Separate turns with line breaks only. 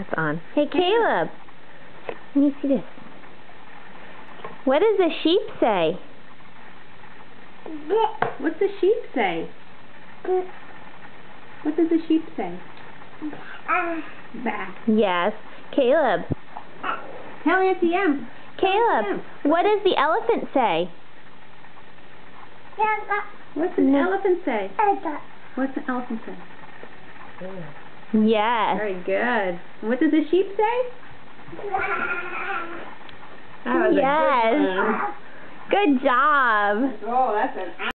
mask on. Hey, Caleb. Let me see this. What does the sheep say?
What's the sheep say? What does the sheep say? Bah.
Yes. Caleb.
Tell Auntie M.
Caleb, what does the elephant say?
What's an elephant say? What's an elephant say?
Yes.
Very good. And what does the sheep say? That was
yes.
a good one.
Good job.
Oh, that's an